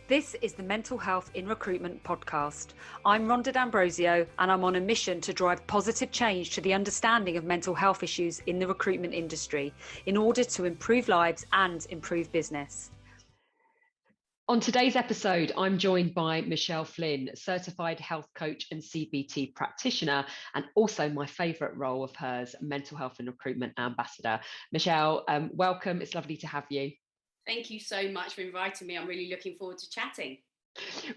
This is the Mental Health in Recruitment podcast. I'm Rhonda D'Ambrosio, and I'm on a mission to drive positive change to the understanding of mental health issues in the recruitment industry in order to improve lives and improve business. On today's episode, I'm joined by Michelle Flynn, certified health coach and CBT practitioner, and also my favourite role of hers, mental health and recruitment ambassador. Michelle, welcome. It's lovely to have you. Thank you so much for inviting me. I'm really looking forward to chatting.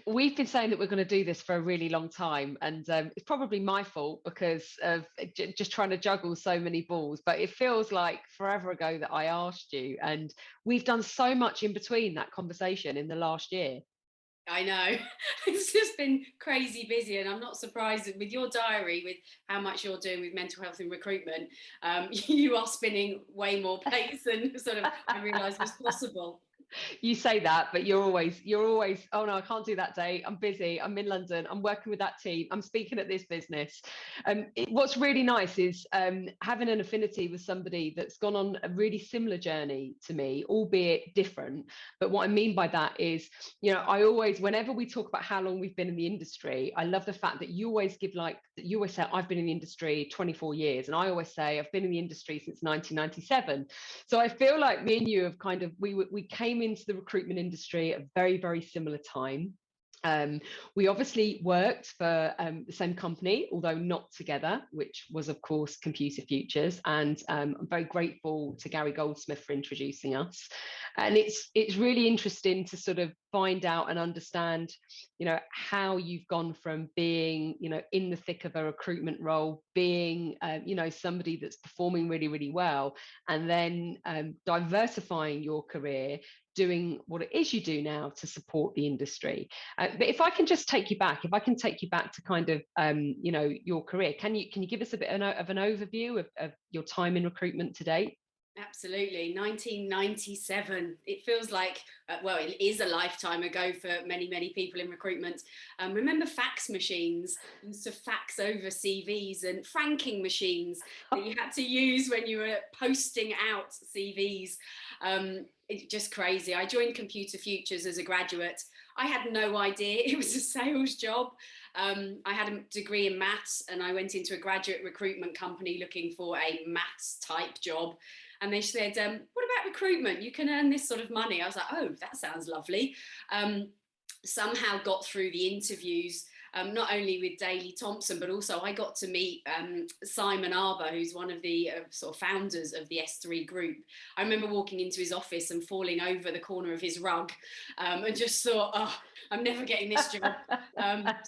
We've been saying that we're going to do this for a really long time, and it's probably my fault because of just trying to juggle so many balls, but it feels like forever ago that I asked you, and we've done so much in between that conversation in the last year. I know. It's just been crazy busy, and I'm not surprised with your diary, with how much you're doing with mental health and recruitment. You are spinning way more plates than sort of I realised was possible. You say that, but you're always, oh no, I can't do that day. I'm busy. I'm in London. I'm working with that team. I'm speaking at this business. What's really nice is having an affinity with somebody that's gone on a really similar journey to me, albeit different. But what I mean by that is, I always, whenever we talk about how long we've been in the industry, I love the fact that you always say, I've been in the industry 24 years. And I always say, I've been in the industry since 1997. So I feel like me and you have kind of, we came into the recruitment industry at a very, very similar time. We obviously worked for the same company, although not together, which was, of course, Computer Futures. And I'm very grateful to Gary Goldsmith for introducing us. And it's really interesting to sort of find out and understand, how you've gone from being, in the thick of a recruitment role, being, somebody that's performing really, really well, and then diversifying your career, doing what it is you do now to support the industry. But if I can take you back to kind of, your career, can you give us a bit of an overview of your time in recruitment to date? Absolutely. 1997. It feels like, it is a lifetime ago for many, many people in recruitment. Remember fax machines? You used to fax over CVs, and franking machines that you had to use when you were posting out CVs. It's just crazy. I joined Computer Futures as a graduate. I had no idea it was a sales job. I had a degree in maths, and I went into a graduate recruitment company looking for a maths type job. And they said, what about recruitment? You can earn this sort of money. I was like, oh, that sounds lovely. Somehow got through the interviews, not only with Daley Thompson, but also I got to meet Simon Arbour, who's one of the sort of founders of the S3 group. I remember walking into his office and falling over the corner of his rug and just thought, oh, I'm never getting this job.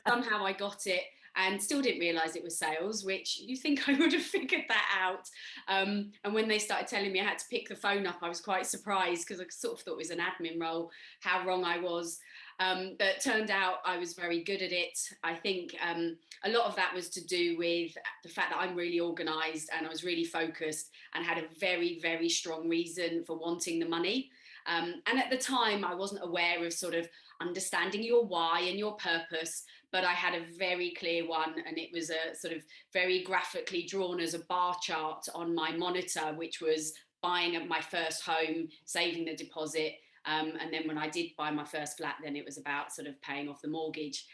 Somehow I got it. And still didn't realise it was sales, which you think I would have figured that out. And when they started telling me I had to pick the phone up, I was quite surprised because I sort of thought it was an admin role, how wrong I was. But it turned out I was very good at it. I think a lot of that was to do with the fact that I'm really organised and I was really focused and had a very, very strong reason for wanting the money. And at the time, I wasn't aware of sort of understanding your why and your purpose, but I had a very clear one, and it was a sort of very graphically drawn as a bar chart on my monitor, which was buying my first home, saving the deposit, and then when I did buy my first flat, then it was about sort of paying off the mortgage.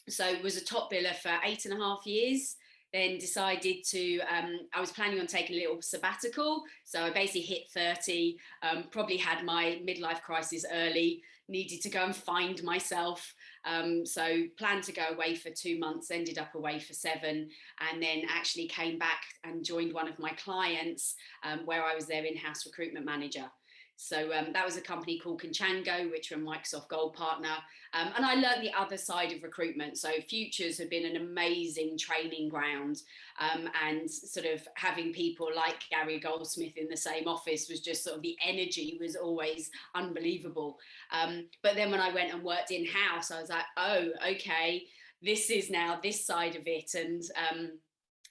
So it was a top biller for 8.5 years. Then decided to, I was planning on taking a little sabbatical. So I basically hit 30, probably had my midlife crisis early, needed to go and find myself. So planned to go away for 2 months, ended up away for 7, and then actually came back and joined one of my clients where I was their in-house recruitment manager. So that was a company called Conchango, which were a Microsoft Gold partner. And I learned the other side of recruitment. So Futures have been an amazing training ground. And sort of having people like Gary Goldsmith in the same office was just sort of, the energy was always unbelievable. But then when I went and worked in-house, I was like, oh, okay, this is now this side of it. And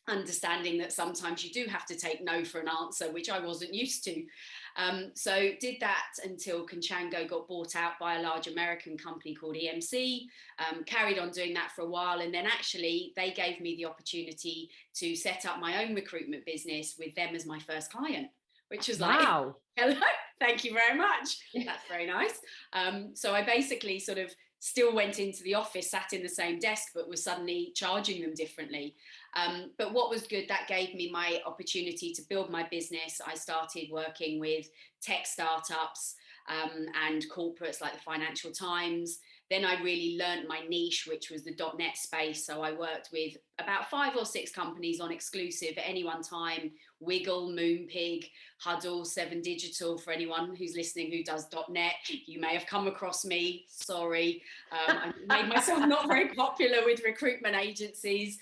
understanding that sometimes you do have to take no for an answer, which I wasn't used to. So did that until Conchango got bought out by a large American company called EMC, carried on doing that for a while. And then actually they gave me the opportunity to set up my own recruitment business with them as my first client, which was like, wow. Hello, Thank you very much. That's very nice. So I basically sort of still went into the office, sat in the same desk, but was suddenly charging them differently. But what was good, that gave me my opportunity to build my business. I started working with tech startups and corporates like the Financial Times. Then I really learned my niche, which was the .NET space. So I worked with about 5 or 6 companies on exclusive at any one time. Wiggle, Moonpig, Huddle, 7 Digital. For anyone who's listening who does .NET, you may have come across me. Sorry. I made myself not very popular with recruitment agencies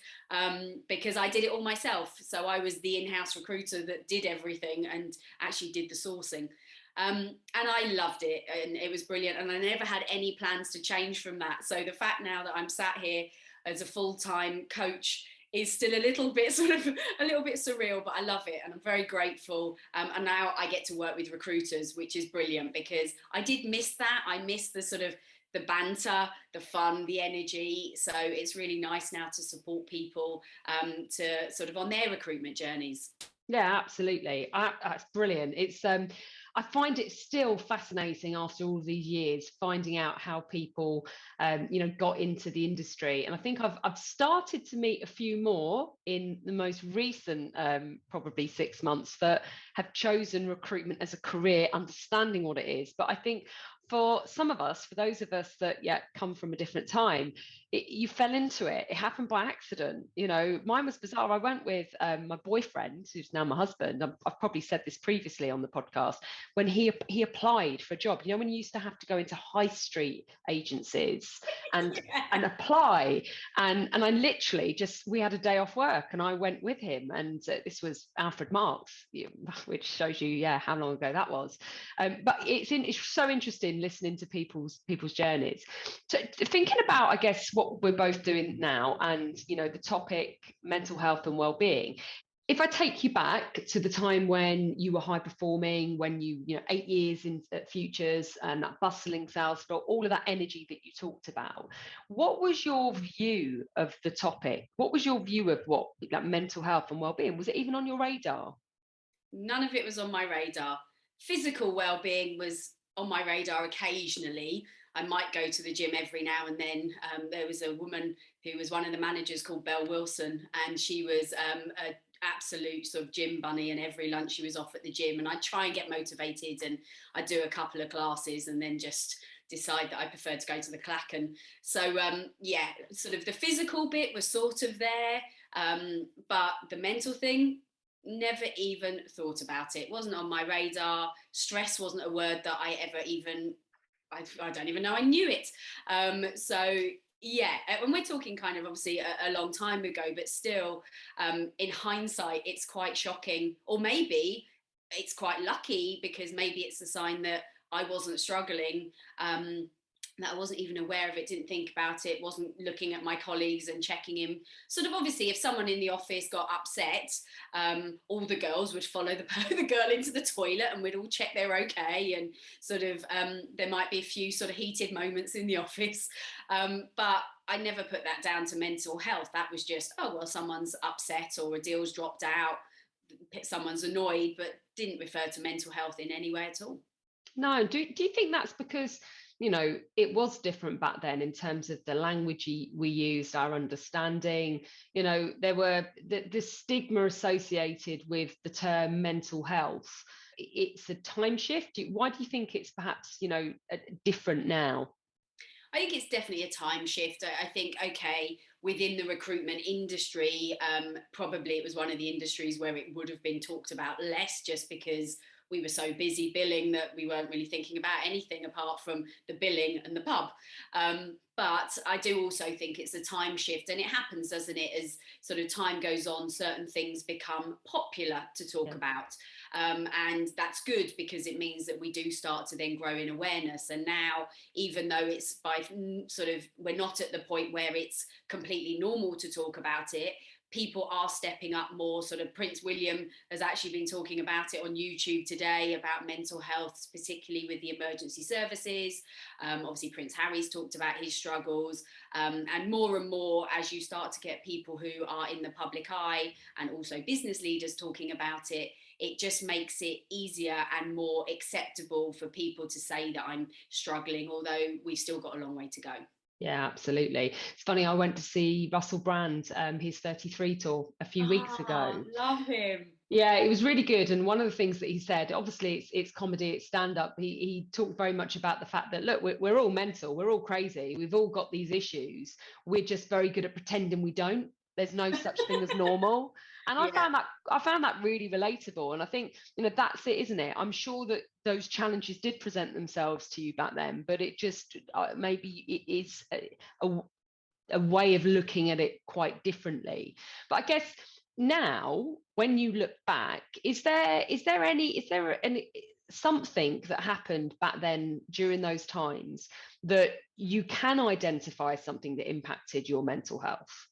because I did it all myself. So I was the in-house recruiter that did everything and actually did the sourcing. And I loved it, and it was brilliant, and I never had any plans to change from that. So the fact now that I'm sat here as a full-time coach is still a little bit surreal, but I love it and I'm very grateful. And now I get to work with recruiters, which is brilliant, because I did miss that. I missed the sort of the banter, the fun, the energy. So it's really nice now to support people to sort of on their recruitment journeys. Yeah, absolutely. That's brilliant. It's I find it still fascinating after all these years, finding out how people, got into the industry. And I think I've started to meet a few more in the most recent, probably 6 months, that have chosen recruitment as a career, understanding what it is. But I think for some of us, for those of us that come from a different time, you fell into it. It happened by accident. Mine was bizarre. I went with my boyfriend, who's now my husband. I've probably said this previously on the podcast. When he applied for a job, when you used to have to go into high street agencies and apply, and I literally we had a day off work and I went with him, and this was Alfred Marks, which shows you how long ago that was. But it's so interesting listening to people's journeys. So thinking about, I guess, what we're both doing now, and the topic mental health and well-being. If I take you back to the time when you were high performing, when you 8 years in Futures and that bustling sales floor, all of that energy that you talked about, what was your view of the topic? What was your view of what mental health and well-being? Was it even on your radar? None of it was on my radar. Physical well-being was on my radar occasionally. I might go to the gym every now and then. There was a woman who was one of the managers called Belle Wilson, and she was an absolute sort of gym bunny, and every lunch she was off at the gym, and I'd try and get motivated, and I'd do a couple of classes and then just decide that I preferred to go to the Clackan. So sort of the physical bit was sort of there, but the mental thing, never even thought about it. Wasn't on my radar. Stress wasn't a word that I ever even, I don't even know I knew it. So yeah, and we're talking kind of obviously a long time ago, but still, in hindsight, it's quite shocking, or maybe it's quite lucky, because maybe it's a sign that I wasn't struggling, that I wasn't even aware of it, didn't think about it, wasn't looking at my colleagues and checking in. Sort of obviously, if someone in the office got upset, all the girls would follow the girl into the toilet, and we'd all check they're okay. And sort of there might be a few sort of heated moments in the office, but I never put that down to mental health. That was just, oh, well, someone's upset or a deal's dropped out, someone's annoyed, but didn't refer to mental health in any way at all. No. Do you think that's because it was different back then in terms of the language we used, our understanding? There were the stigma associated with the term mental health. It's a time shift. Why do you think it's perhaps different now? I think it's definitely a time shift. I think, okay, within the recruitment industry, probably it was one of the industries where it would have been talked about less, just because we were so busy billing that we weren't really thinking about anything apart from the billing and the pub. But I do also think it's a time shift, and it happens, doesn't it? As sort of time goes on, certain things become popular to talk about. And that's good, because it means that we do start to then grow in awareness. And now, even though it's by sort of, we're not at the point where it's completely normal to talk about it, people are stepping up more. Sort of Prince William has actually been talking about it on YouTube today, about mental health, particularly with the emergency services. Obviously, Prince Harry's talked about his struggles, and more as you start to get people who are in the public eye, and also business leaders talking about it, it just makes it easier and more acceptable for people to say that I'm struggling, although we've still got a long way to go. Yeah, absolutely. It's funny, I went to see Russell Brand, his 33 tour a few weeks ago. Love him. Yeah, it was really good. And one of the things that he said, obviously it's comedy, it's stand-up. He talked very much about the fact that, look, we're all mental, we're all crazy, we've all got these issues. We're just very good at pretending we don't. There's no such thing as normal. And Yeah. I found that really relatable. And I think, that's it, isn't it? I'm sure that those challenges did present themselves to you back then, but it just maybe it is a way of looking at it quite differently. But I guess now, when you look back, is there any something that happened back then during those times that you can identify something that impacted your mental health?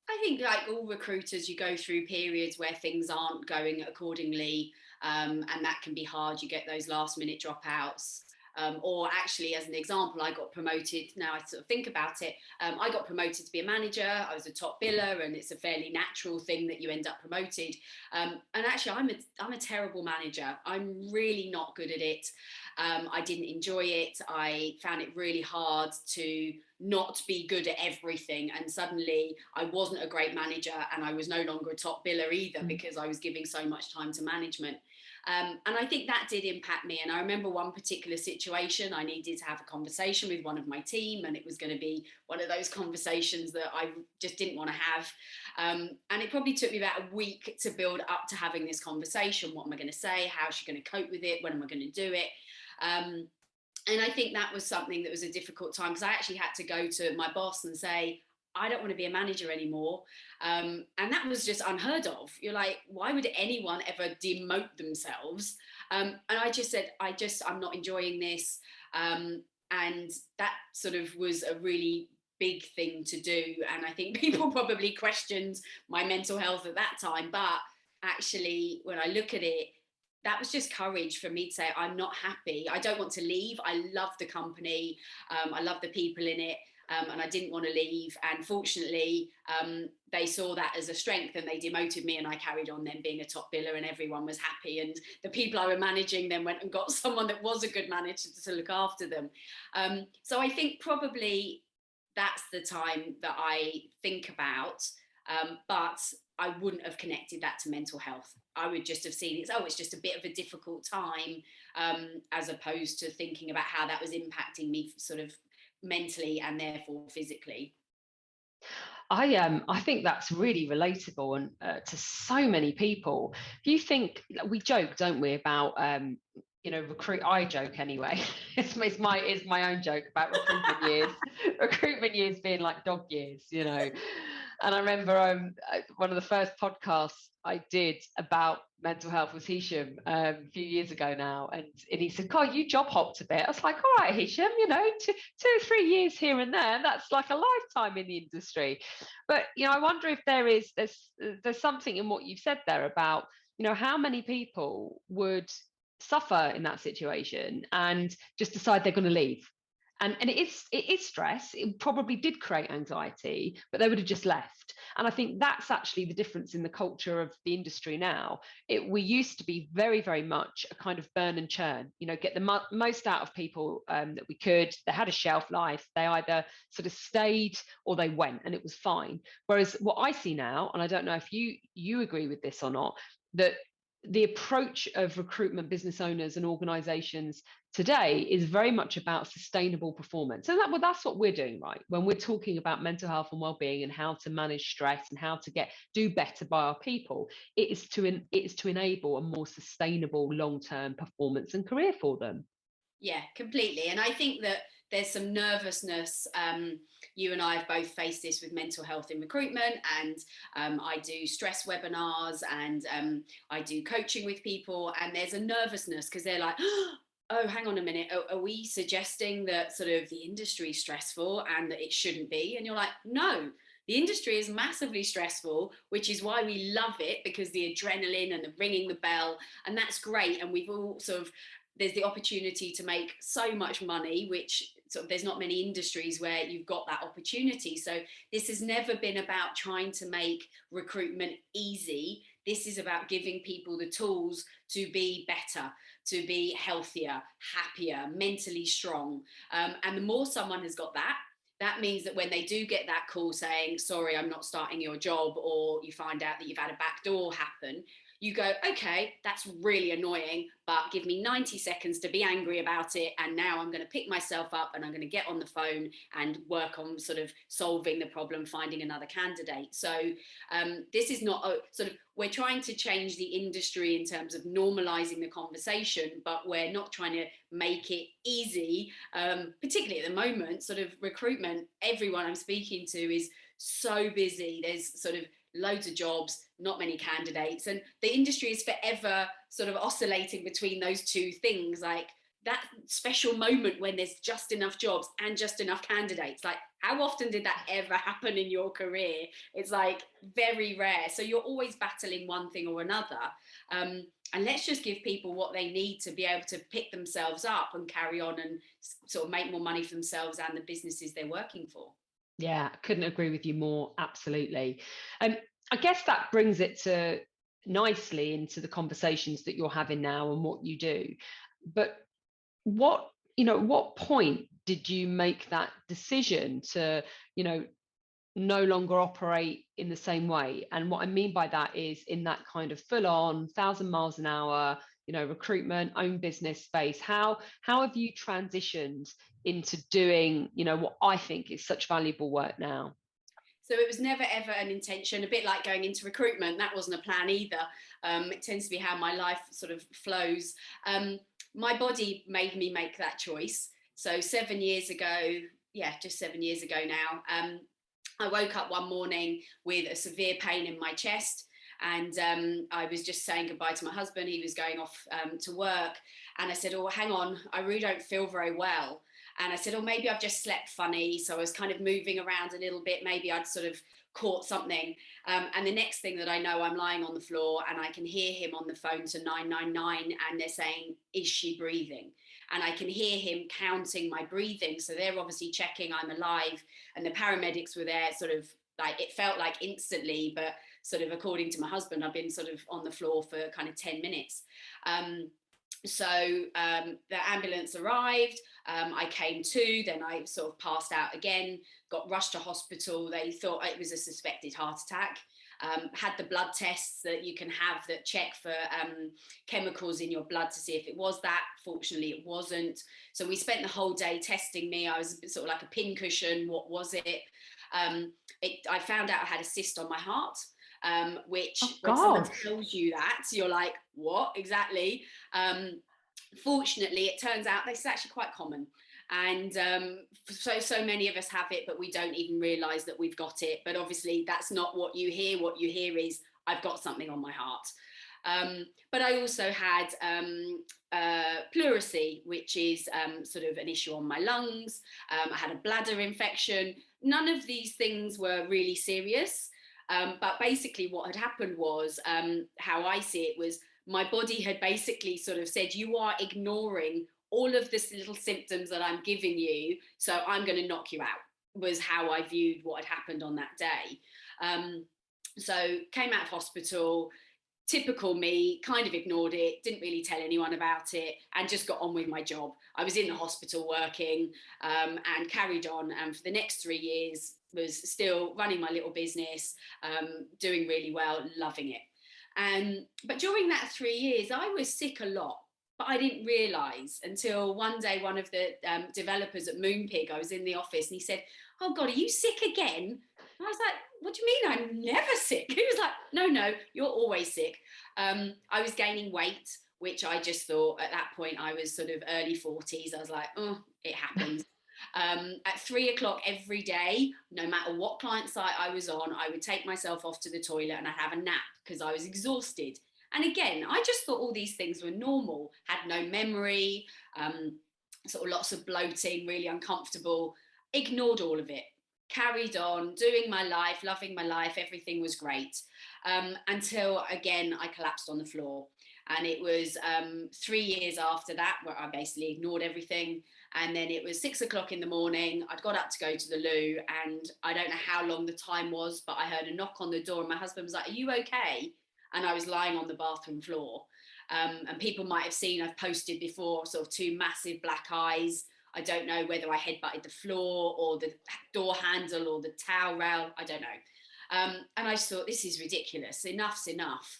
I think, like all recruiters, you go through periods where things aren't going accordingly, and that can be hard. You get those last minute dropouts. Or actually, as an example, I got promoted. Now I sort of think about it. I got promoted to be a manager. I was a top biller, and it's a fairly natural thing that you end up promoted. And actually, I'm a terrible manager. I'm really not good at it. I didn't enjoy it. I found it really hard to not be good at everything. And suddenly I wasn't a great manager, and I was no longer a top biller either, because I was giving so much time to management. And I think that did impact me. And I remember one particular situation, I needed to have a conversation with one of my team, and it was going to be one of those conversations that I just didn't want to have. And it probably took me about a week to build up to having this conversation. What am I going to say? How's she going to cope with it? When am I going to do it? And I think that was something that was a difficult time, because I actually had to go to my boss and say, I don't want to be a manager anymore. And that was just unheard of. You're like, why would anyone ever demote themselves? And I just said, I'm not enjoying this. And that sort of was a really big thing to do. And I think people probably questioned my mental health at that time. But actually, when I look at it, that was just courage for me to say, I'm not happy. I don't want to leave. I love the company. I love the people in it. And I didn't want to leave. And fortunately, they saw that as a strength, and they demoted me, and I carried on then being a top biller, and everyone was happy. And the people I were managing then went and got someone that was a good manager to look after them. So I think probably that's the time that I think about. But I wouldn't have connected that to mental health. I would just have seen it's just a bit of a difficult time, as opposed to thinking about how that was impacting me sort of mentally and therefore physically. I think that's really relatable, and to so many people. If you think, we joke, don't we, about I joke anyway. It's my own joke about recruitment years. Recruitment years being like dog years, And I remember one of the first podcasts I did about mental health was Hisham a few years ago now. And he said, God, you job hopped a bit. I was like, all right, Hisham, 2 or 3 years here and there. That's like a lifetime in the industry. But, I wonder if there's something in what you've said there about, how many people would suffer in that situation and just decide they're going to leave. And it is stress. It probably did create anxiety, but they would have just left. And I think that's actually the difference in the culture of the industry now. We used to be very, very much a kind of burn and churn, get the most out of people that we could. They had a shelf life. They either sort of stayed or they went, and it was fine. Whereas what I see now, and I don't know if you agree with this or not, that the approach of recruitment business owners and organizations today is very much about sustainable performance. And that's what we're doing, right? When we're talking about mental health and well-being and how to manage stress and how to do better by our people, it is to enable a more sustainable long-term performance and career for them. Yeah, completely. And I think that there's some nervousness. You and I have both faced this with mental health in recruitment, and I do stress webinars, and I do coaching with people, and there's a nervousness because they're like, oh, hang on a minute, are we suggesting that sort of the industry is stressful and that it shouldn't be? And you're like, no, the industry is massively stressful, which is why we love it, because the adrenaline and the ringing the bell, and that's great. And we've all sort of, there's the opportunity to make so much money, which sort of there's not many industries where you've got that opportunity. So this has never been about trying to make recruitment easy. This is about giving people the tools to be better, to be healthier, happier, mentally strong. And the more someone has got that, that means that when they do get that call saying, sorry, I'm not starting your job, or you find out that you've had a backdoor happen, you go, okay, that's really annoying, but give me 90 seconds to be angry about it. And now I'm going to pick myself up and I'm going to get on the phone and work on sort of solving the problem, finding another candidate. So this is not a sort of, we're trying to change the industry in terms of normalizing the conversation, but we're not trying to make it easy, particularly at the moment. Sort of recruitment, everyone I'm speaking to is so busy. There's sort of loads of jobs, not many candidates, and the industry is forever sort of oscillating between those two things, like that special moment when there's just enough jobs and just enough candidates. Like, how often did that ever happen in your career? It's like very rare. So you're always battling one thing or another, and let's just give people what they need to be able to pick themselves up and carry on and sort of make more money for themselves and the businesses they're working for. Yeah, I couldn't agree with you more. Absolutely. I guess that brings it to nicely into the conversations that you're having now and what you do. But what point did you make that decision to, no longer operate in the same way? And what I mean by that is in that kind of full on 1,000 miles an hour, recruitment, own business space. How have you transitioned into doing, what I think is such valuable work now? So it was never ever an intention, a bit like going into recruitment. That wasn't a plan either. It tends to be how my life sort of flows. My body made me make that choice. So 7 years ago, just 7 years ago now, I woke up one morning with a severe pain in my chest. And I was just saying goodbye to my husband. He was going off to work. And I said, oh, hang on, I really don't feel very well. And I said, oh, maybe I've just slept funny. So I was kind of moving around a little bit. Maybe I'd sort of caught something. And the next thing that I know, I'm lying on the floor and I can hear him on the phone to 999. And they're saying, is she breathing? And I can hear him counting my breathing. So they're obviously checking I'm alive. And the paramedics were there sort of like, it felt like instantly, but sort of according to my husband, I've been sort of on the floor for kind of 10 minutes. So the ambulance arrived, I came to, then I sort of passed out again, got rushed to hospital. They thought it was a suspected heart attack. Had the blood tests that you can have that check for chemicals in your blood to see if it was that. Fortunately, it wasn't. So we spent the whole day testing me. I was sort of like a pincushion. What was it? I found out I had a cyst on my heart. Which when someone tells you that, you're like, what exactly? Fortunately, it turns out this is actually quite common. And so many of us have it, but we don't even realize that we've got it. But obviously, that's not what you hear. What you hear is, I've got something on my heart. But I also had pleurisy, which is sort of an issue on my lungs. I had a bladder infection. None of these things were really serious. But basically what had happened was, how I see it was, my body had basically sort of said, you are ignoring all of this little symptoms that I'm giving you, so I'm going to knock you out, was how I viewed what had happened on that day. So came out of hospital, typical me, kind of ignored it, didn't really tell anyone about it, and just got on with my job. I was in the hospital working and carried on, and for the next 3 years was still running my little business, doing really well, loving it. But during that 3 years, I was sick a lot, but I didn't realise until one day one of the developers at Moonpig, I was in the office and he said, oh God, are you sick again? And I was like, what do you mean I'm never sick? He was like, no, you're always sick. I was gaining weight, which I just thought at that point I was sort of early 40s. I was like, oh, it happens. At 3 o'clock every day, no matter what client site I was on, I would take myself off to the toilet and I'd have a nap because I was exhausted. And again, I just thought all these things were normal, had no memory, sort of lots of bloating, really uncomfortable, ignored all of it, carried on doing my life, loving my life, everything was great, until again I collapsed on the floor. And it was 3 years after that where I basically ignored everything. And then it was 6 o'clock in the morning. I'd got up to go to the loo, and I don't know how long the time was, but I heard a knock on the door, and my husband was like, "Are you okay?" And I was lying on the bathroom floor. And people might have seen, I've posted before, sort of two massive black eyes. I don't know whether I headbutted the floor or the door handle or the towel rail. I don't know. And I just thought, this is ridiculous. Enough's enough.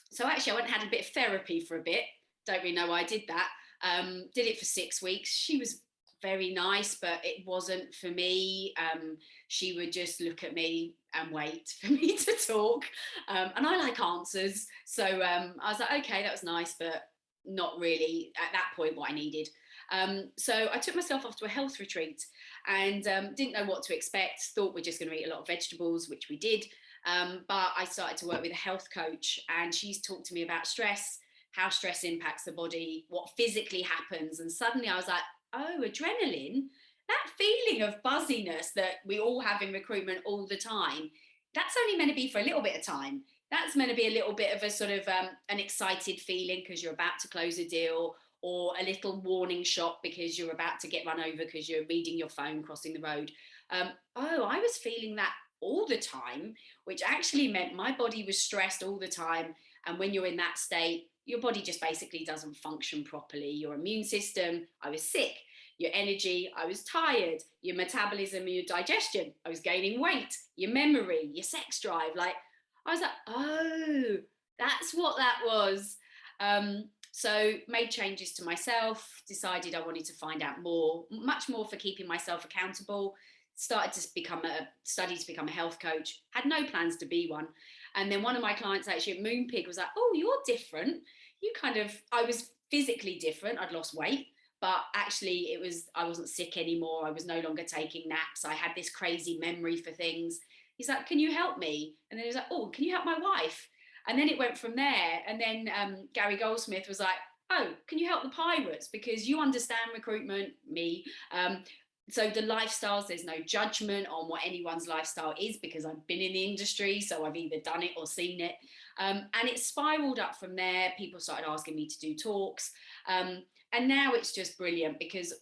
So actually, I went and had a bit of therapy for a bit. Don't really know why I did that. Did it for 6 weeks. She was very nice, but it wasn't for me. She would just look at me and wait for me to talk. And I like answers. So I was like, okay, that was nice, but not really at that point what I needed. So I took myself off to a health retreat and didn't know what to expect. Thought we're just going to eat a lot of vegetables, which we did. But I started to work with a health coach, and she's talked to me about stress, how stress impacts the body, what physically happens. And suddenly I was like, oh, adrenaline, that feeling of buzziness that we all have in recruitment all the time, that's only meant to be for a little bit of time. That's meant to be a little bit of a sort of an excited feeling because you're about to close a deal, or a little warning shot because you're about to get run over because you're reading your phone crossing the road. I was feeling that all the time, which actually meant my body was stressed all the time. And when you're in that state, your body just basically doesn't function properly. Your immune system, I was sick. Your energy, I was tired. Your metabolism and your digestion, I was gaining weight. Your memory, your sex drive, like I was like, oh, that's what that was. So made changes to myself, decided I wanted to find out more, much more for keeping myself accountable, started to study to become a health coach, had no plans to be one. And then one of my clients actually at Moonpig was like, oh, you're different. I was physically different. I'd lost weight, but actually I wasn't sick anymore. I was no longer taking naps. I had this crazy memory for things. He's like, can you help me? And then he was like, oh, can you help my wife? And then it went from there. And then Gary Goldsmith was like, oh, can you help the pirates? Because you understand recruitment, me. So the lifestyles, there's no judgment on what anyone's lifestyle is because I've been in the industry. So I've either done it or seen it. And it spiraled up from there. People started asking me to do talks. And now it's just brilliant because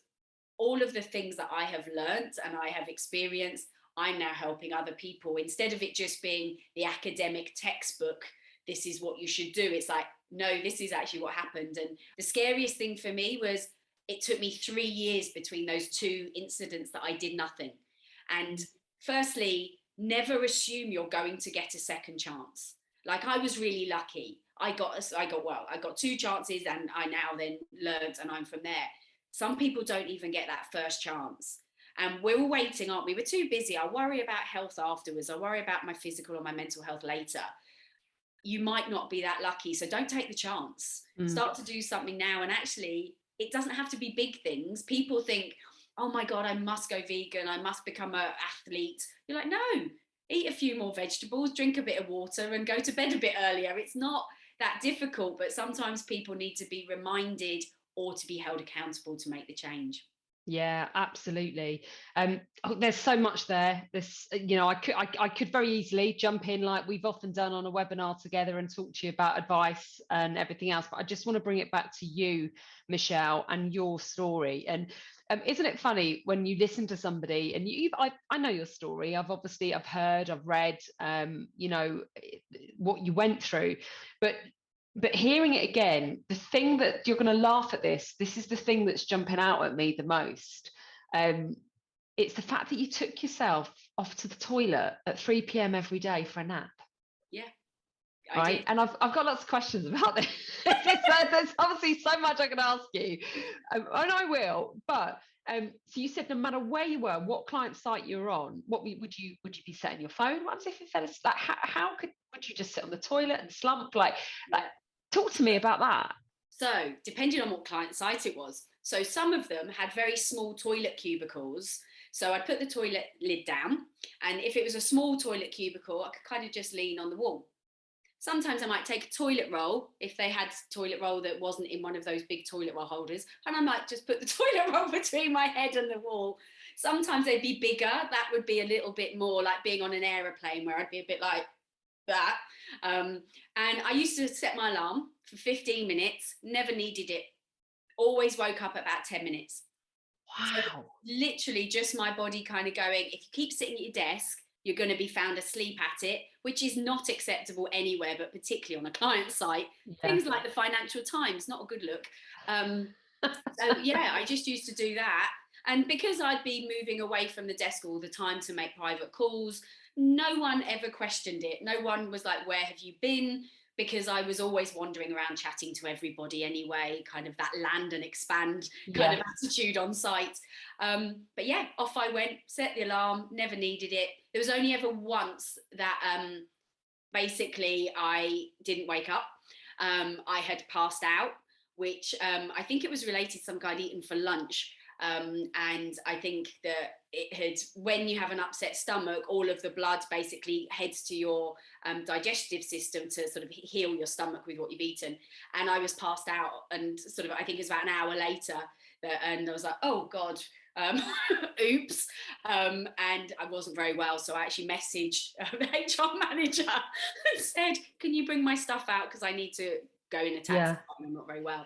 all of the things that I have learned and I have experienced, I'm now helping other people. Instead of it just being the academic textbook, this is what you should do. It's like, no, this is actually what happened. And the scariest thing for me was it took me 3 years between those two incidents that I did nothing. And firstly, never assume you're going to get a second chance. Like I was really lucky. I got 2 chances and I now then learned and I'm from there. Some people don't even get that first chance. And we're all waiting, aren't we? We're too busy. I worry about health afterwards. I worry about my physical or my mental health later. You might not be that lucky. So don't take the chance. Start to do something now. And actually, it doesn't have to be big things. People think, oh my God, I must go vegan. I must become an athlete. You're like, no, eat a few more vegetables, drink a bit of water and go to bed a bit earlier. It's not that difficult, but sometimes people need to be reminded or to be held accountable to make the change. Yeah, absolutely. There's so much there. I could very easily jump in like we've often done on a webinar together and talk to you about advice and everything else. But I just want to bring it back to you, Michelle, and your story. And isn't it funny when you listen to somebody and I know your story. I've heard, I've read, what you went through, but hearing it again, the thing that you're going to laugh at this is the thing that's jumping out at me the most. It's the fact that you took yourself off to the toilet at 3 p.m. every day for a nap. Yeah. Right. And I've got lots of questions about this. There's obviously so much I can ask you. And I will. But so you said no matter where you were, what client site you're on, would you be setting your phone? What if you fell asleep? Like how would you just sit on the toilet and slump? Like talk to me about that. So depending on what client site it was. So some of them had very small toilet cubicles. So I'd put the toilet lid down. And if it was a small toilet cubicle, I could kind of just lean on the wall. Sometimes I might take a toilet roll if they had toilet roll that wasn't in one of those big toilet roll holders. And I might just put the toilet roll between my head and the wall. Sometimes they'd be bigger. That would be a little bit more like being on an aeroplane where I'd be a bit like, that. And I used to set my alarm for 15 minutes, never needed it, always woke up at about 10 minutes. So Wow. literally just my body kind of going, if you keep sitting at your desk, you're going to be found asleep at it, which is not acceptable anywhere, but particularly on a client site. Yeah. Things like the Financial Times, not a good look. So yeah, I just used to do that. And because I'd be moving away from the desk all the time to make private calls, no one ever questioned it. No one was like, where have you been? Because I was always wandering around chatting to everybody anyway, kind of that land and expand kind of attitude on site. But yeah, off I went, set the alarm, never needed it. There was only ever once that basically I didn't wake up. I had passed out, which I think it was related to something I'd eaten for lunch. And I think that it had, when you have an upset stomach, all of the blood basically heads to your digestive system to sort of heal your stomach with what you've eaten. And I was passed out, and sort of, I think it was about an hour later, and I was like, oh God, oops. And I wasn't very well, so I actually messaged the HR manager and said, can you bring my stuff out, because I need to go in a taxi. I'm not very well.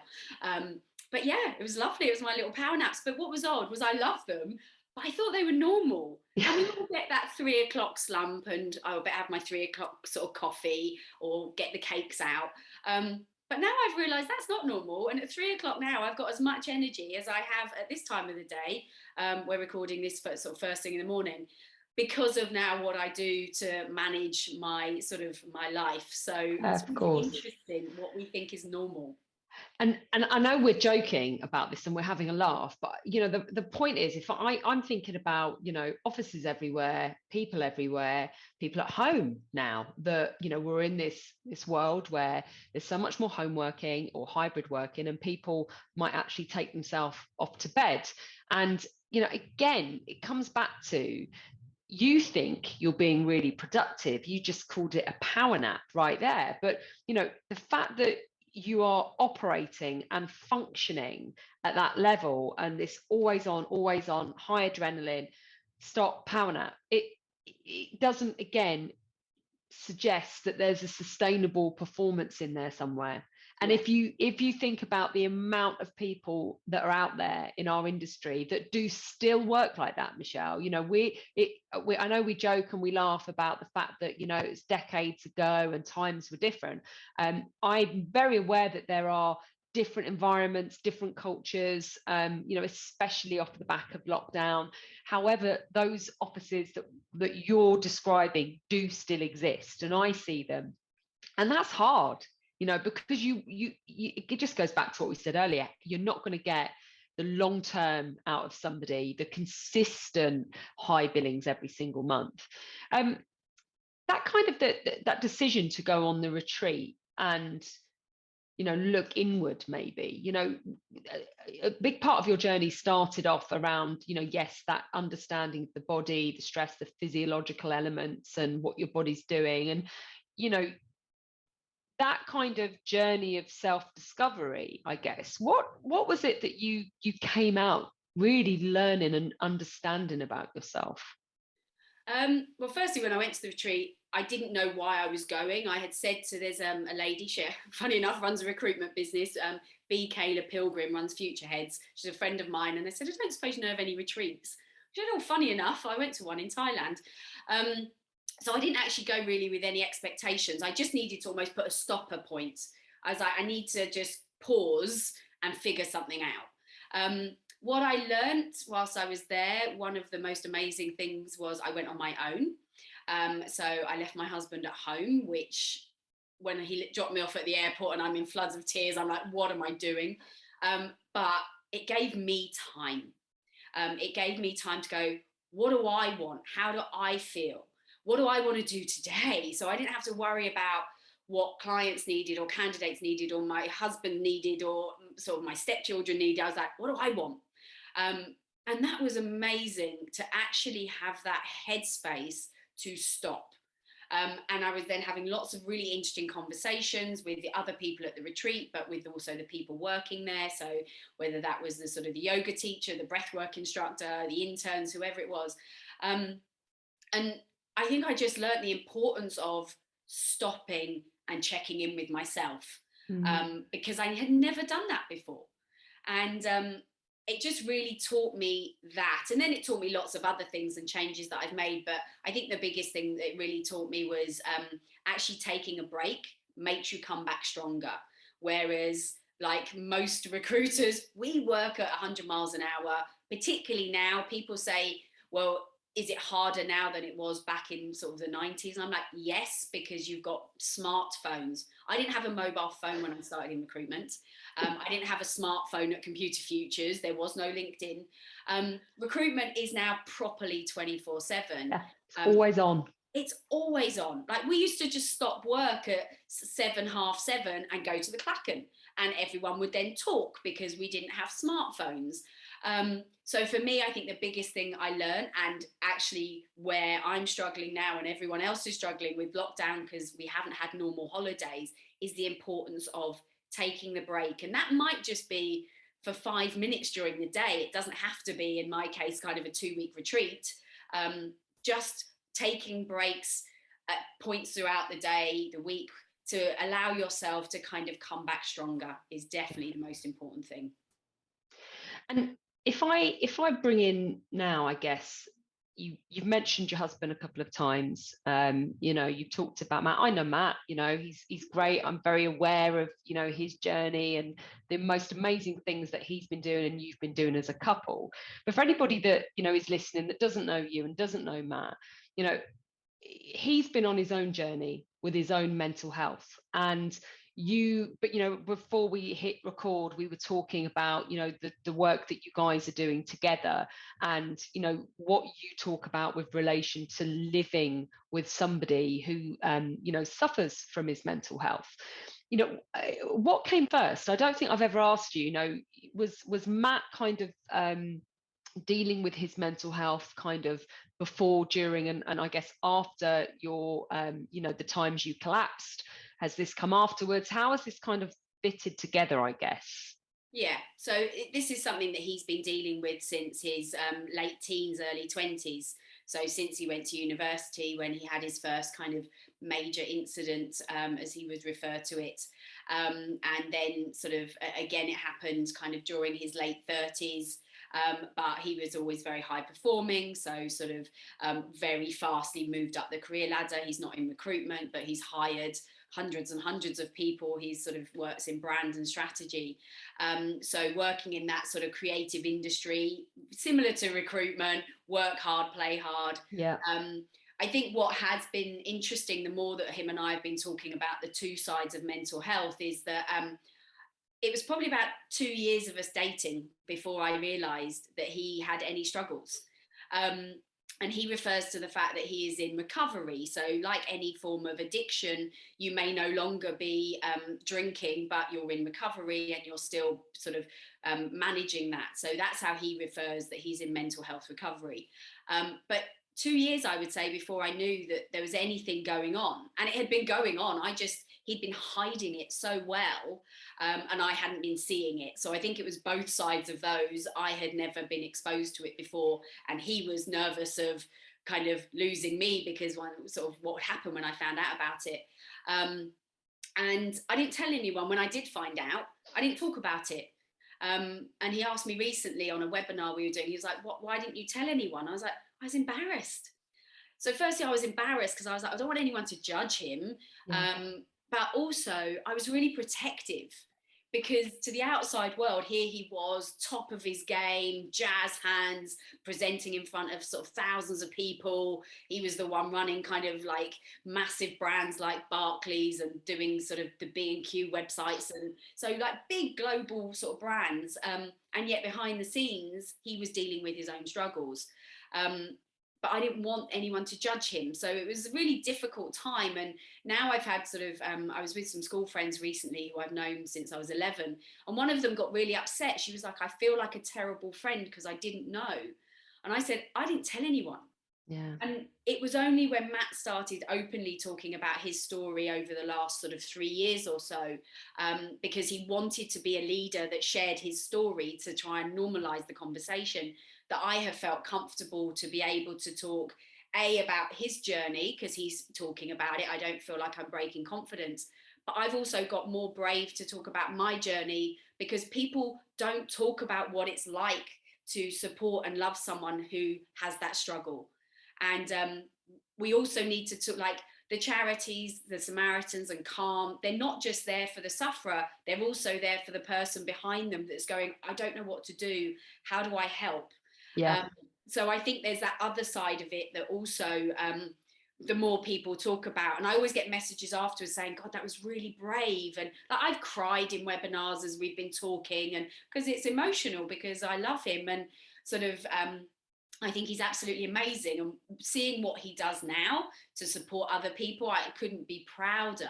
But yeah, it was lovely. It was my little power naps. But what was odd was I loved them, but I thought they were normal. And we all get that 3 o'clock slump, and I'll have my 3 o'clock sort of coffee or get the cakes out. But now I've realised that's not normal. And at 3 o'clock now, I've got as much energy as I have at this time of the day. We're recording this for sort of first thing in the morning, because of now what I do to manage my sort of my life. So it's really interesting what we think is normal. And I know we're joking about this and we're having a laugh, but you know, the point is, if I'm thinking about, you know, offices everywhere, people at home now, that, you know, we're in this world where there's so much more home working or hybrid working, and people might actually take themselves off to bed. And, you know, again, it comes back to, you think you're being really productive. You just called it a power nap right there. But, you know, the fact that you are operating and functioning at that level, and this always on, high adrenaline, stop, power nap, it doesn't, again, suggest that there's a sustainable performance in there somewhere. And if you think about the amount of people that are out there in our industry that do still work like that, Michelle, you know, I know we joke and we laugh about the fact that, you know, it's decades ago and times were different. I'm very aware that there are different environments, different cultures, you know, especially off the back of lockdown. However, those offices that you're describing do still exist, and I see them, and that's hard. You know, because it just goes back to what we said earlier. You're not going to get the long term out of somebody, the consistent high billings every single month. That kind of that decision to go on the retreat and, you know, look inward, maybe, you know, a big part of your journey started off around, you know, yes, that understanding of the body, the stress, the physiological elements and what your body's doing. And, you know, that kind of journey of self-discovery, I guess, what was it that you came out really learning and understanding about yourself? Well, firstly, when I went to the retreat, I didn't know why I was going. I had said to, there's a lady, she, funny enough, runs a recruitment business. B. Kayla Pilgrim runs Future Heads. She's a friend of mine. And I said, I don't suppose you know of any retreats. She said, oh, funny enough, I went to one in Thailand. So I didn't actually go really with any expectations. I just needed to almost put a stopper point. I was like, I need to just pause and figure something out. What I learned whilst I was there, one of the most amazing things was I went on my own. So I left my husband at home, which when he dropped me off at the airport and I'm in floods of tears, I'm like, what am I doing? But it gave me time. It gave me time to go, what do I want? How do I feel? What do I want to do today? So I didn't have to worry about what clients needed or candidates needed or my husband needed or sort of my stepchildren needed. I was like, what do I want? And that was amazing to actually have that headspace to stop. And I was then having lots of really interesting conversations with the other people at the retreat, but with also the people working there. So whether that was the sort of the yoga teacher, the breathwork instructor, the interns, whoever it was. And I think I just learned the importance of stopping and checking in with myself, Mm. because I had never done that before. And it just really taught me that. And then it taught me lots of other things and changes that I've made. But I think the biggest thing that it really taught me was actually taking a break makes you come back stronger. Whereas, like most recruiters, we work at 100 miles an hour, particularly now. People say, well, is it harder now than it was back in sort of the 90s? And I'm like, yes, because you've got smartphones. I didn't have a mobile phone when I started in recruitment. I didn't have a smartphone at Computer Futures. There was no LinkedIn. Recruitment is now properly 24/7. Yeah, it's always on. It's always on. Like, we used to just stop work at 7, half 7 and go to the Clackan, and everyone would then talk because we didn't have smartphones. So for me, I think the biggest thing I learned, and actually where I'm struggling now and everyone else is struggling with lockdown because we haven't had normal holidays, is the importance of taking the break. And that might just be for 5 minutes during the day. It doesn't have to be, in my case, kind of a 2-week retreat. Just taking breaks at points throughout the day, the week, to allow yourself to kind of come back stronger is definitely the most important thing. And if I bring in now, I guess you've mentioned your husband a couple of times. You've talked about Matt. I know Matt. He's great. I'm very aware of his journey and the most amazing things that he's been doing and you've been doing as a couple. But for anybody that is listening that doesn't know you and doesn't know Matt, he's been on his own journey with his own mental health. And before we hit record, we were talking about the work that you guys are doing together, and what you talk about with relation to living with somebody who suffers from his mental health. What came first? I don't think I've ever asked you. Was Matt kind of dealing with his mental health kind of before, during, and I guess after your the times you collapsed? Has this come afterwards? How has this kind of fitted together, I guess? Yeah, so this is something that he's been dealing with since his late teens, early 20s. So since he went to university, when he had his first kind of major incident, as he would refer to it. And then sort of, again, it happened kind of during his late 30s. But he was always very high performing, so sort of very fastly moved up the career ladder. He's not in recruitment, but he's hired hundreds and hundreds of people. He sort of works in brand and strategy. So working in that sort of creative industry, similar to recruitment, work hard, play hard. Yeah. I think what has been interesting, the more that him and I have been talking about the two sides of mental health, is that it was probably about 2 years of us dating before I realised that he had any struggles. And he refers to the fact that he is in recovery. So like any form of addiction, you may no longer be drinking, but you're in recovery and you're still sort of managing that. So that's how he refers that he's in mental health recovery. But 2 years, I would say, before I knew that there was anything going on. And it had been going on. He'd been hiding it so well, and I hadn't been seeing it. So I think it was both sides of those. I had never been exposed to it before, and he was nervous of kind of losing me because sort of what happened when I found out about it. And I didn't tell anyone. When I did find out, I didn't talk about it. And he asked me recently on a webinar we were doing, he was like, why didn't you tell anyone? I was like, I was embarrassed. So firstly, I was embarrassed because I was like, I don't want anyone to judge him. Yeah. But also I was really protective, because to the outside world, here he was, top of his game, jazz hands, presenting in front of sort of thousands of people. He was the one running kind of like massive brands like Barclays and doing sort of the B&Q websites. And so like big global sort of brands. And yet behind the scenes, he was dealing with his own struggles. But I didn't want anyone to judge him. So it was a really difficult time. And now I've had sort of, I was with some school friends recently who I've known since I was 11. And one of them got really upset. She was like, I feel like a terrible friend because I didn't know. And I said, I didn't tell anyone. Yeah. And it was only when Matt started openly talking about his story over the last sort of 3 years or so, because he wanted to be a leader that shared his story to try and normalize the conversation, that I have felt comfortable to be able to talk about his journey, because he's talking about it. I don't feel like I'm breaking confidence, but I've also got more brave to talk about my journey, because people don't talk about what it's like to support and love someone who has that struggle. And we also need to talk, like the charities, the Samaritans and Calm, they're not just there for the sufferer, they're also there for the person behind them that's going, I don't know what to do, how do I help? Yeah. So I think there's that other side of it that also the more people talk about, and I always get messages afterwards saying, God, that was really brave. And like, I've cried in webinars as we've been talking, and because it's emotional, because I love him, and sort of I think he's absolutely amazing, and seeing what he does now to support other people, I couldn't be prouder.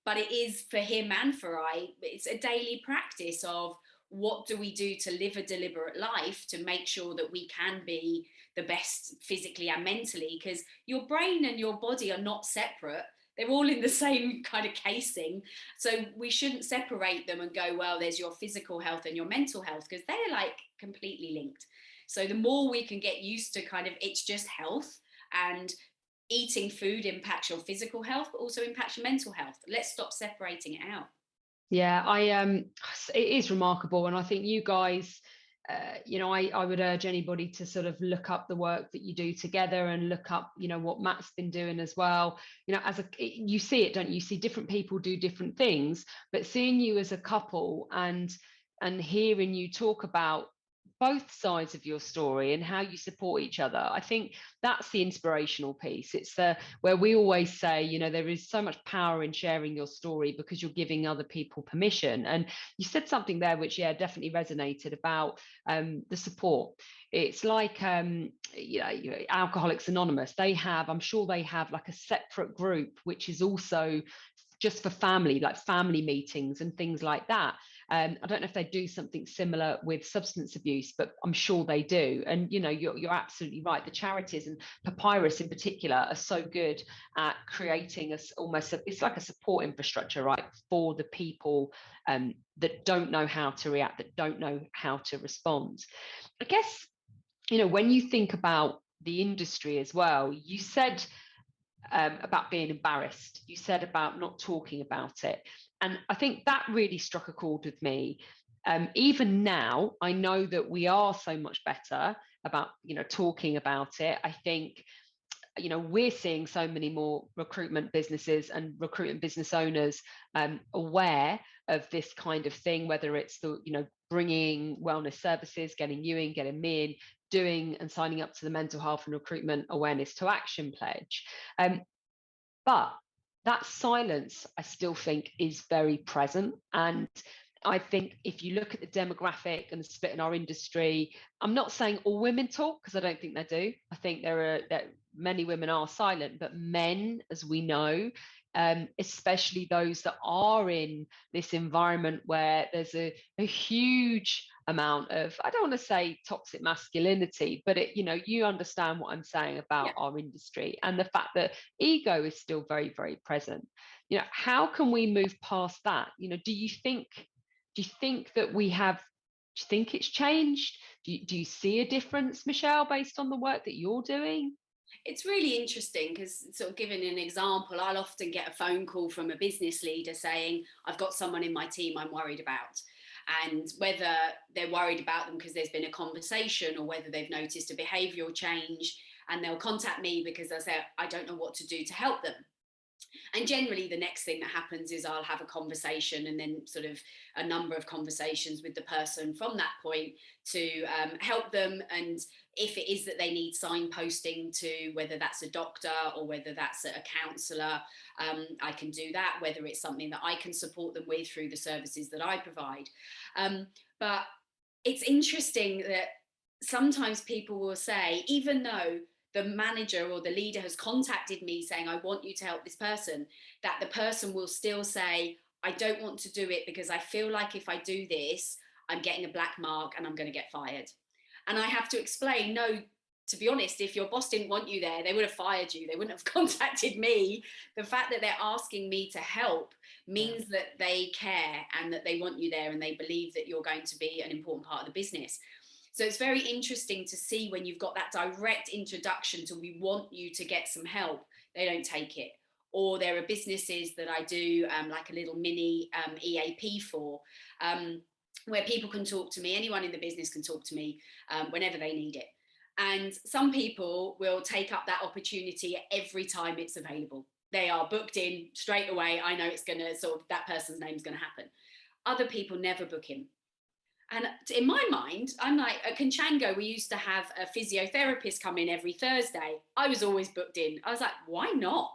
But it is for him and for it's a daily practice of what do we do to live a deliberate life to make sure that we can be the best physically and mentally, because your brain and your body are not separate. They're all in the same kind of casing. So we shouldn't separate them and go, well, there's your physical health and your mental health, because they're like completely linked. So the more we can get used to kind of, it's just health, and eating food impacts your physical health, but also impacts your mental health. Let's stop separating it out. Yeah, it is remarkable. And I think you guys, I would urge anybody to sort of look up the work that you do together, and look up, what Matt's been doing as well. You see it, don't you? You see different people do different things, but seeing you as a couple and hearing you talk about both sides of your story and how you support each other, I think that's the inspirational piece. It's where we always say, there is so much power in sharing your story, because you're giving other people permission. And you said something there which definitely resonated about the support. It's like Alcoholics Anonymous, I'm sure they have like a separate group which is also just for family, like family meetings and things like that. I don't know if they do something similar with substance abuse, but I'm sure they do. And you're absolutely right. The charities, and Papyrus in particular, are so good at creating it's like a support infrastructure, right, for the people that don't know how to react, that don't know how to respond. I guess, when you think about the industry as well, you said about being embarrassed. You said about not talking about it. And I think that really struck a chord with me. Even now, I know that we are so much better about, talking about it. I think, we're seeing so many more recruitment businesses and recruitment business owners aware of this kind of thing, whether it's bringing wellness services, getting you in, getting me in, doing and signing up to the Mental Health and Recruitment Awareness to Action pledge. But that silence, I still think, is very present. And I think if you look at the demographic and the split in our industry, I'm not saying all women talk, because I don't think they do. I think that many women are silent, but men, as we know, especially those that are in this environment where there's a huge amount of, I don't want to say toxic masculinity, but you understand what I'm saying about our industry, and the fact that ego is still very, very present. How can we move past that? Do you think that we have, do you think it's changed? Do you see a difference, Michelle, based on the work that you're doing? It's really interesting, because sort of giving an example, I'll often get a phone call from a business leader saying, I've got someone in my team I'm worried about. And whether they're worried about them because there's been a conversation, or whether they've noticed a behavioural change, and they'll contact me because they'll say, I don't know what to do to help them. And generally the next thing that happens is I'll have a conversation, and then sort of a number of conversations with the person from that point to help them. And if it is that they need signposting to, whether that's a doctor or whether that's a counsellor, I can do that, whether it's something that I can support them with through the services that I provide. But it's interesting that sometimes people will say, even though the manager or the leader has contacted me saying, I want you to help this person, that the person will still say, I don't want to do it because I feel like if I do this, I'm getting a black mark and I'm going to get fired. And I have to explain, no, to be honest, if your boss didn't want you there, they would have fired you. They wouldn't have contacted me. The fact that they're asking me to help means that they care and that they want you there, and they believe that you're going to be an important part of the business. So it's very interesting to see when you've got that direct introduction to, we want you to get some help, they don't take it. Or there are businesses that I do like a little mini EAP for, where people can talk to me, anyone in the business can talk to me whenever they need it. And some people will take up that opportunity every time it's available. They are booked in straight away. I know it's going to sort of, that person's name's going to happen. Other people never book in. And in my mind, I'm like, at Conchango, we used to have a physiotherapist come in every Thursday. I was always booked in. I was like, why not?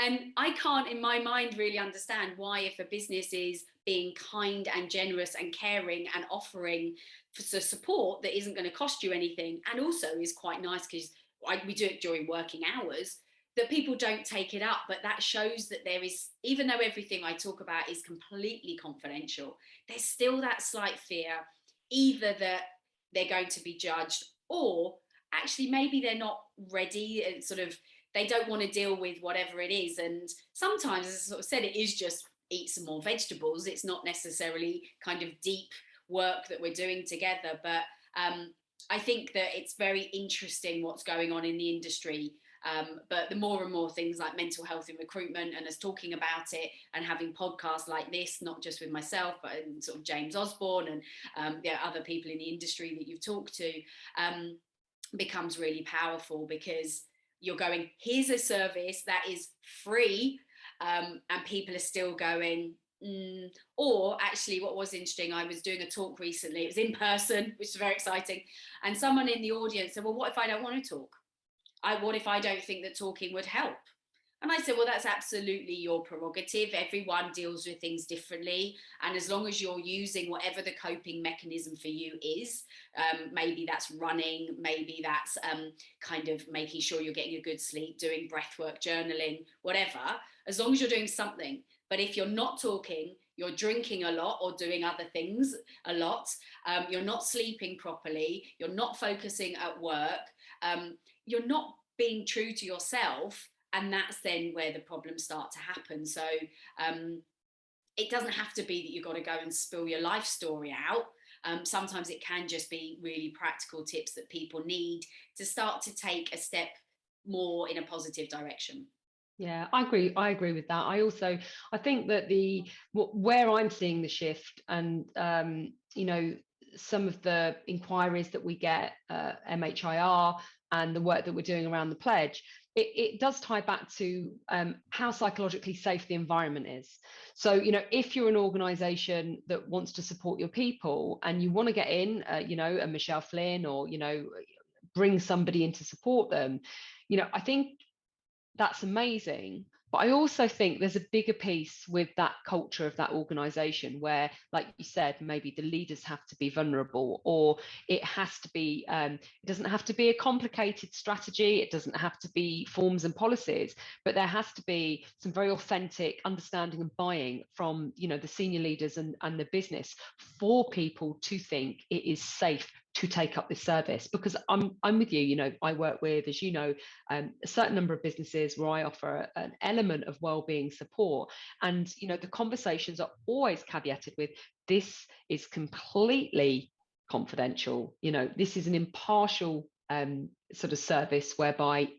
And I can't, in my mind, really understand why, if a business is being kind and generous and caring and offering for support that isn't going to cost you anything, and also is quite nice because we do it during working hours, that people don't take it up. But that shows that there is, even though everything I talk about is completely confidential, there's still that slight fear, either that they're going to be judged, or actually maybe they're not ready and sort of, they don't want to deal with whatever it is. And sometimes, as I sort of said, it is just eat some more vegetables. It's not necessarily kind of deep work that we're doing together. But I think that it's very interesting what's going on in the industry. But the more and more things like mental health in recruitment, and us talking about it and having podcasts like this, not just with myself, but in sort of James Osborne and other people in the industry that you've talked to, becomes really powerful, because you're going, here's a service that is free, and people are still going, Or actually, what was interesting, I was doing a talk recently, it was in person, which is very exciting, and someone in the audience said, well, what if I don't want to talk? What if I don't think that talking would help? And I said, well, that's absolutely your prerogative. Everyone deals with things differently. And as long as you're using whatever the coping mechanism for you is, maybe that's running, maybe that's kind of making sure you're getting a good sleep, doing breath work, journaling, whatever, as long as you're doing something. But if you're not talking, you're drinking a lot or doing other things a lot, you're not sleeping properly, you're not focusing at work, you're not being true to yourself, and that's then where the problems start to happen. So it doesn't have to be that you've got to go and spill your life story out. Sometimes it can just be really practical tips that people need to start to take a step more in a positive direction. Yeah, I agree with that. I think that where I'm seeing the shift, and some of the inquiries that we get, MHIR, and the work that we're doing around the pledge, it does tie back to how psychologically safe the environment is. So, if you're an organization that wants to support your people and you want to get in, a Michelle Flynn, or, bring somebody in to support them, I think that's amazing. But I also think there's a bigger piece with that culture of that organization where, like you said, maybe the leaders have to be vulnerable, or it has to be, it doesn't have to be a complicated strategy. It doesn't have to be forms and policies, but there has to be some very authentic understanding and buying from, the senior leaders and the business, for people to think it is safe to take up this service. Because I'm with you, I work with, as you know, a certain number of businesses where I offer an element of wellbeing support, and the conversations are always caveated with, this is completely confidential, this is an impartial sort of service whereby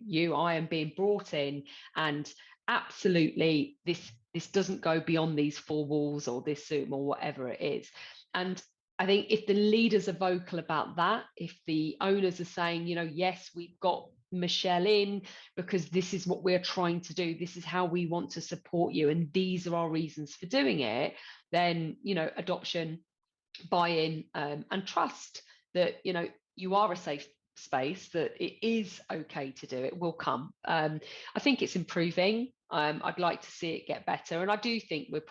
I am being brought in, and absolutely this doesn't go beyond these four walls or this Zoom or whatever it is. And I think if the leaders are vocal about that, if the owners are saying, yes, we've got Michelle in because this is what we're trying to do, this is how we want to support you, and these are our reasons for doing it, then, adoption, buy-in, and trust that, you are a safe space, that it is okay to do it, will come. I think it's improving. I'd like to see it get better, and I do think we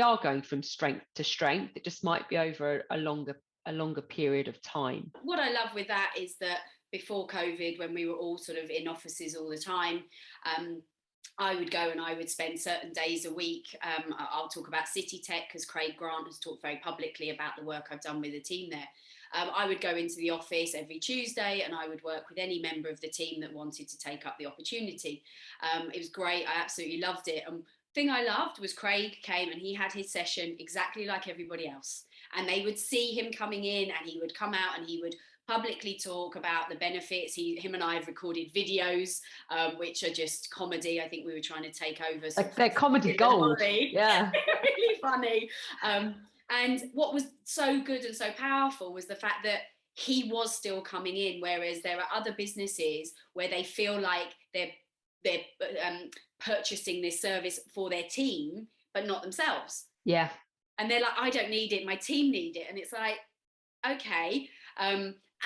are going from strength to strength. It just might be over a longer period of time. What I love with that is that before COVID, when we were all sort of in offices all the time, I would go and I would spend certain days a week. I'll talk about City Tech because Craig Grant has talked very publicly about the work I've done with the team there. I would go into the office every Tuesday and I would work with any member of the team that wanted to take up the opportunity. It was great. I absolutely loved it. And the thing I loved was Craig came and he had his session exactly like everybody else. and they would see him coming in, and he would come out and he would publicly talk about the benefits. Him and I have recorded videos, which are just comedy. I think we were trying to take over. Like they're comedy gold. Yeah. Really funny. And what was so good and so powerful was the fact that he was still coming in, whereas there are other businesses where they feel like they're purchasing this service for their team, but not themselves. Yeah. And they're like, I don't need it, my team need it. And it's like, okay.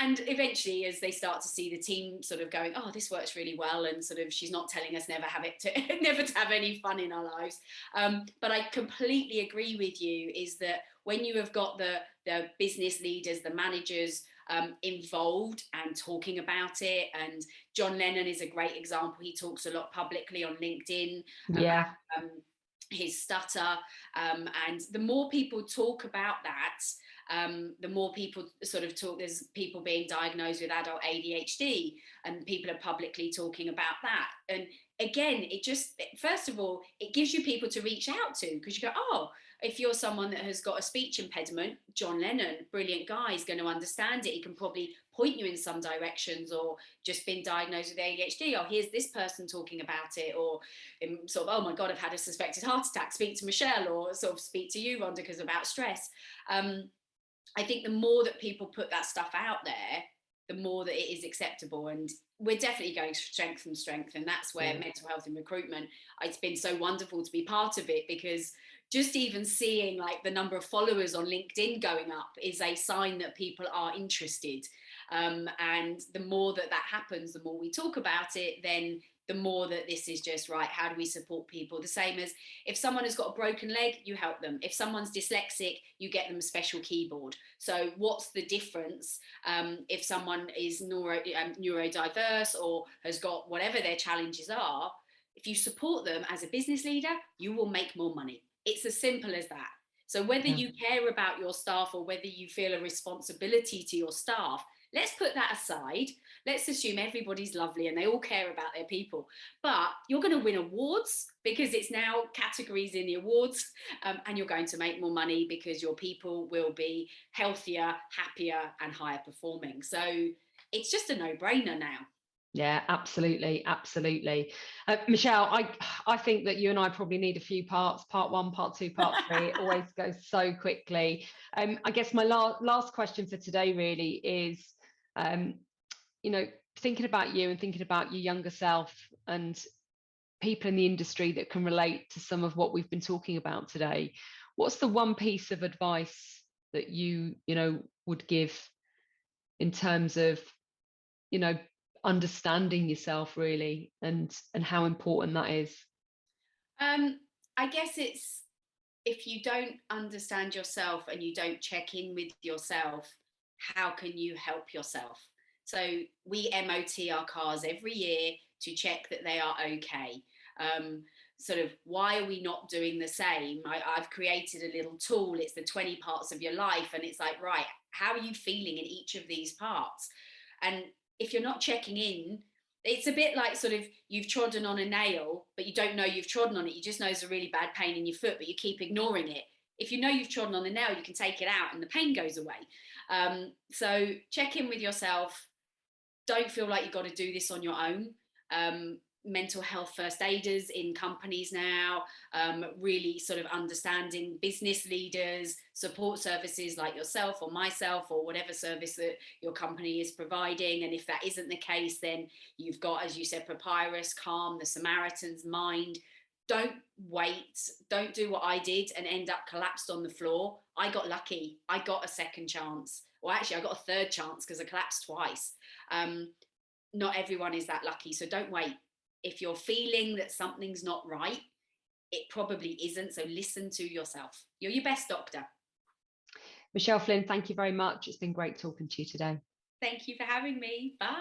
And eventually, as they start to see the team sort of going, oh, this works really well, and sort of she's not telling us never to have any fun in our lives. But I completely agree with you, is that when you have got the business leaders, the managers involved and talking about it, and John Lennon is a great example. He talks a lot publicly on LinkedIn about his stutter, and the more people talk about that, the more people sort of talk. There's people being diagnosed with adult ADHD, and people are publicly talking about that. And again, it just, first of all, it gives you people to reach out to, because you go, oh, if you're someone that has got a speech impediment, John Lennon, brilliant guy, is going to understand it. He can probably point you in some directions, or just been diagnosed with ADHD. Oh, here's this person talking about it, or sort of, oh my God, I've had a suspected heart attack. Speak to Michelle, or sort of speak to you, Rhonda, because about stress. I think the more that people put that stuff out there, the more that it is acceptable. And we're definitely going strength from strength. And that's where mental health in recruitment, it's been so wonderful to be part of it, because just even seeing like the number of followers on LinkedIn going up is a sign that people are interested. And the more that happens, the more we talk about it, then the more that this is just right. How do we support people? The same as if someone has got a broken leg, you help them. If someone's dyslexic, you get them a special keyboard. So what's the difference if someone is neurodiverse or has got whatever their challenges are? If you support them as a business leader, you will make more money. It's as simple as that. So whether you care about your staff or whether you feel a responsibility to your staff, let's put that aside. Let's assume everybody's lovely and they all care about their people. But you're going to win awards, because it's now categories in the awards, and you're going to make more money because your people will be healthier, happier, and higher performing. So it's just a no-brainer now. Yeah, absolutely. Michelle, I think that you and I probably need a few parts, part 1, part 2, part 3. It always goes so quickly. I guess my last question for today really is, thinking about you and thinking about your younger self and people in the industry that can relate to some of what we've been talking about today. What's the one piece of advice that you would give in terms of, understanding yourself really, and how important that is? I guess it's, if you don't understand yourself and you don't check in with yourself, how can you help yourself? So we MOT our cars every year to check that they are okay. Sort of, why are we not doing the same? I've created a little tool. It's the 20 parts of your life, and it's like, right, how are you feeling in each of these parts? And if you're not checking in, it's a bit like sort of, you've trodden on a nail, but you don't know you've trodden on it. You just know it's a really bad pain in your foot, but you keep ignoring it. If you know you've trodden on the nail, you can take it out and the pain goes away. So check in with yourself. Don't feel like you've got to do this on your own. Mental health first aiders in companies now, really sort of understanding business leaders, support services like yourself or myself, or whatever service that your company is providing. And if that isn't the case, then you've got, as you said, Papyrus, Calm, the Samaritan's Mind. Don't wait. Don't do what I did and end up collapsed on the floor. I got lucky. I got a second chance. Well, actually, I got a third chance because I collapsed twice. Not everyone is that lucky. So don't wait. If you're feeling that something's not right, it probably isn't. So listen to yourself. You're your best doctor. Michelle Flynn, thank you very much. It's been great talking to you today. Thank you for having me. Bye.